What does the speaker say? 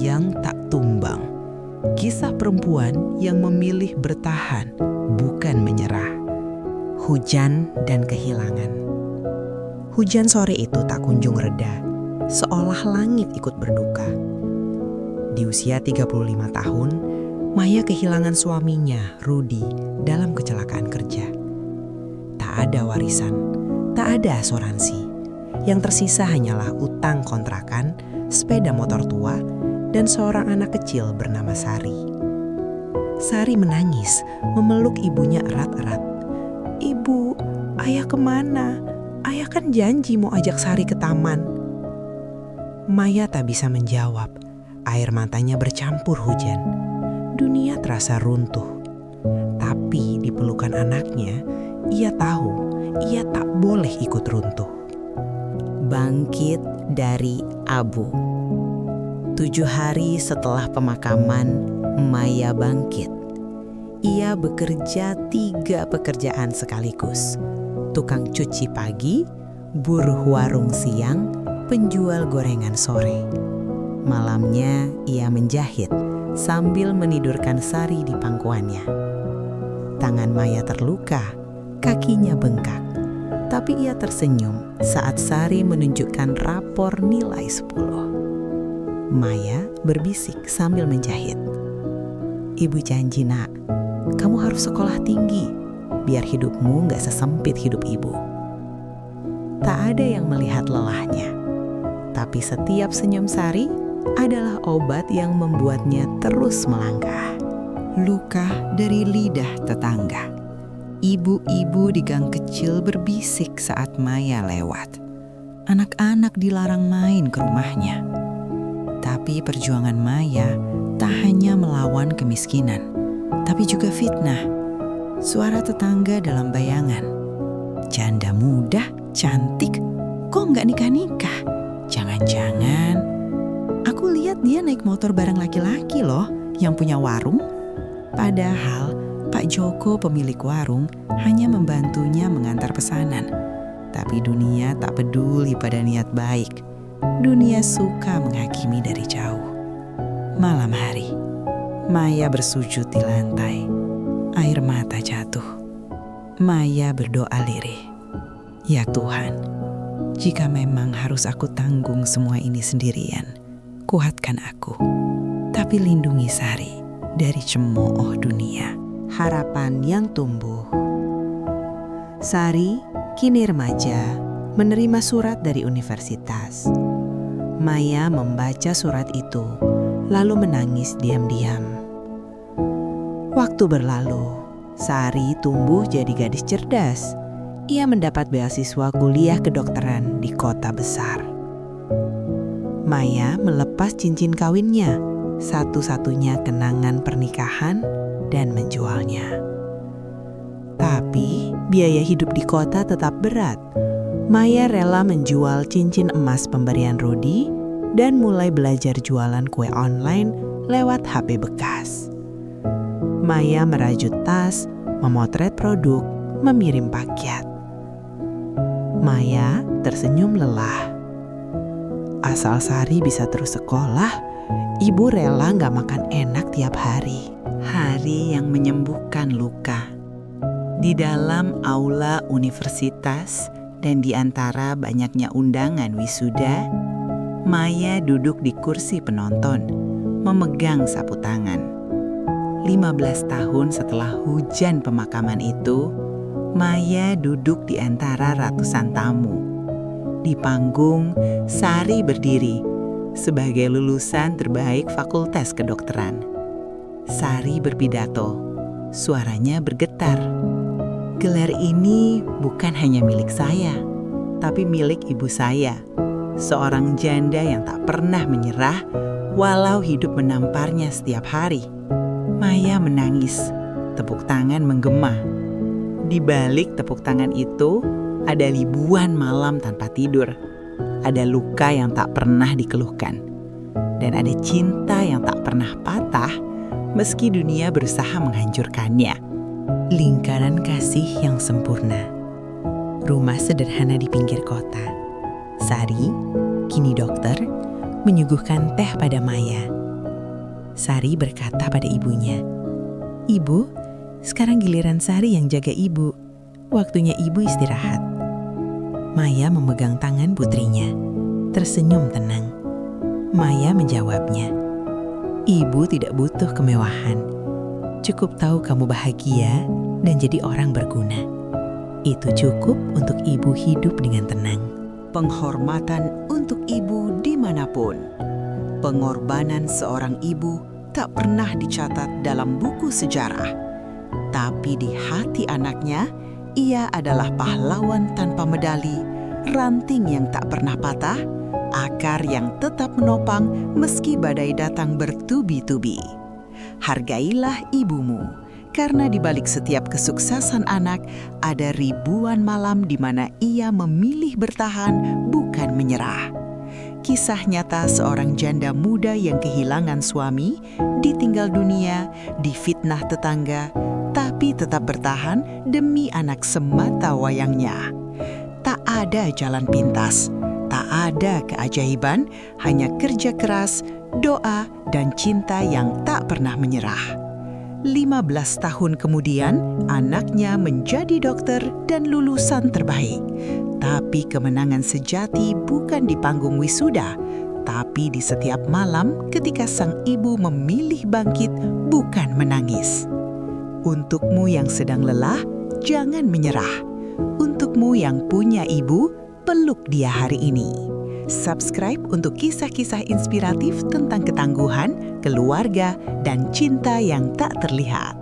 yang tak tumbang. Kisah perempuan yang memilih bertahan, bukan menyerah. Hujan dan kehilangan. Hujan sore itu tak kunjung reda, seolah langit ikut berduka. Di usia 35 tahun, Maya kehilangan suaminya, Rudy, dalam kecelakaan kerja. Tak ada warisan, tak ada asuransi. Yang tersisa hanyalah utang kontrakan, sepeda motor tua, dan seorang anak kecil bernama Sari. Sari menangis, memeluk ibunya erat-erat. "Ibu, ayah kemana? Ayah kan janji mau ajak Sari ke taman." Maya tak bisa menjawab. Air matanya bercampur hujan. Dunia terasa runtuh. Tapi di pelukan anaknya, ia tahu ia tak boleh ikut runtuh. Bangkit dari abu. 7 hari setelah pemakaman, Maya bangkit. Ia bekerja 3 pekerjaan sekaligus. Tukang cuci pagi, buruh warung siang, penjual gorengan sore. Malamnya ia menjahit sambil menidurkan Sari di pangkuannya. Tangan Maya terluka, kakinya bengkak. Tapi ia tersenyum saat Sari menunjukkan rapor nilai 10. Maya berbisik sambil menjahit. "Ibu janji, nak, kamu harus sekolah tinggi, biar hidupmu gak sesempit hidup ibu." Tak ada yang melihat lelahnya. Tapi setiap senyum Sari adalah obat yang membuatnya terus melangkah. Luka dari lidah tetangga. Ibu-ibu di gang kecil berbisik saat Maya lewat. Anak-anak dilarang main ke rumahnya. Tapi perjuangan Maya tak hanya melawan kemiskinan, tapi juga fitnah. Suara tetangga dalam bayangan. "Janda muda, cantik, kok nggak nikah-nikah? Jangan-jangan aku lihat dia naik motor bareng laki-laki loh yang punya warung." Padahal Pak Joko pemilik warung hanya membantunya mengantar pesanan. Tapi dunia tak peduli pada niat baik. Dunia suka menghakimi dari jauh. Malam hari, Maya bersujud di lantai. Air mata jatuh. Maya berdoa lirih. "Ya Tuhan, jika memang harus aku tanggung semua ini sendirian, kuatkan aku. Tapi lindungi Sari dari cemooh dunia." Harapan yang tumbuh. Sari, kini remaja, menerima surat dari universitas. Maya membaca surat itu, lalu menangis diam-diam. Waktu berlalu, Sari tumbuh jadi gadis cerdas. Ia mendapat beasiswa kuliah kedokteran di kota besar. Maya melepas cincin kawinnya, satu-satunya kenangan pernikahan, dan menjualnya. Tapi biaya hidup di kota tetap berat. Maya rela menjual cincin emas pemberian Rudy dan mulai belajar jualan kue online lewat HP bekas. Maya merajut tas, memotret produk, mengirim paket. Maya tersenyum lelah. Asal Sari bisa terus sekolah, ibu rela gak makan enak tiap hari. Hari yang menyembuhkan luka. Di dalam aula universitas dan di antara banyaknya undangan wisuda, Maya duduk di kursi penonton, memegang sapu tangan. 15 tahun setelah hujan pemakaman itu, Maya duduk di antara ratusan tamu. Di panggung, Sari berdiri sebagai lulusan terbaik Fakultas Kedokteran. Sari berpidato, suaranya bergetar. "Gelar ini bukan hanya milik saya, tapi milik ibu saya. Seorang janda yang tak pernah menyerah walau hidup menamparnya setiap hari." Maya menangis, tepuk tangan menggema. Di balik tepuk tangan itu, ada ribuan malam tanpa tidur. Ada luka yang tak pernah dikeluhkan. Dan ada cinta yang tak pernah patah meski dunia berusaha menghancurkannya. Lingkaran kasih yang sempurna. Rumah sederhana di pinggir kota. Sari, kini dokter, menyuguhkan teh pada Maya. Sari berkata pada ibunya, "Ibu, sekarang giliran Sari yang jaga ibu. Waktunya ibu istirahat." Maya memegang tangan putrinya, tersenyum tenang. Maya menjawabnya, "Ibu tidak butuh kemewahan. Cukup tahu kamu bahagia dan jadi orang berguna. Itu cukup untuk ibu hidup dengan tenang." Penghormatan untuk ibu dimanapun. Pengorbanan seorang ibu tak pernah dicatat dalam buku sejarah. Tapi di hati anaknya, ia adalah pahlawan tanpa medali, ranting yang tak pernah patah, akar yang tetap menopang meski badai datang bertubi-tubi. Hargailah ibumu, karena di balik setiap kesuksesan anak ada ribuan malam di mana ia memilih bertahan, bukan menyerah. Kisah nyata seorang janda muda yang kehilangan suami, ditinggal dunia, difitnah tetangga, tapi tetap bertahan demi anak semata wayangnya. Tak ada jalan pintas, tak ada keajaiban, hanya kerja keras, doa, dan cinta yang tak pernah menyerah. 15 tahun kemudian, anaknya menjadi dokter dan lulusan terbaik. Tapi kemenangan sejati bukan di panggung wisuda, tapi di setiap malam ketika sang ibu memilih bangkit, bukan menangis. Untukmu yang sedang lelah, jangan menyerah. Untukmu yang punya ibu, peluk dia hari ini. Subscribe untuk kisah-kisah inspiratif tentang ketangguhan, keluarga, dan cinta yang tak terlihat.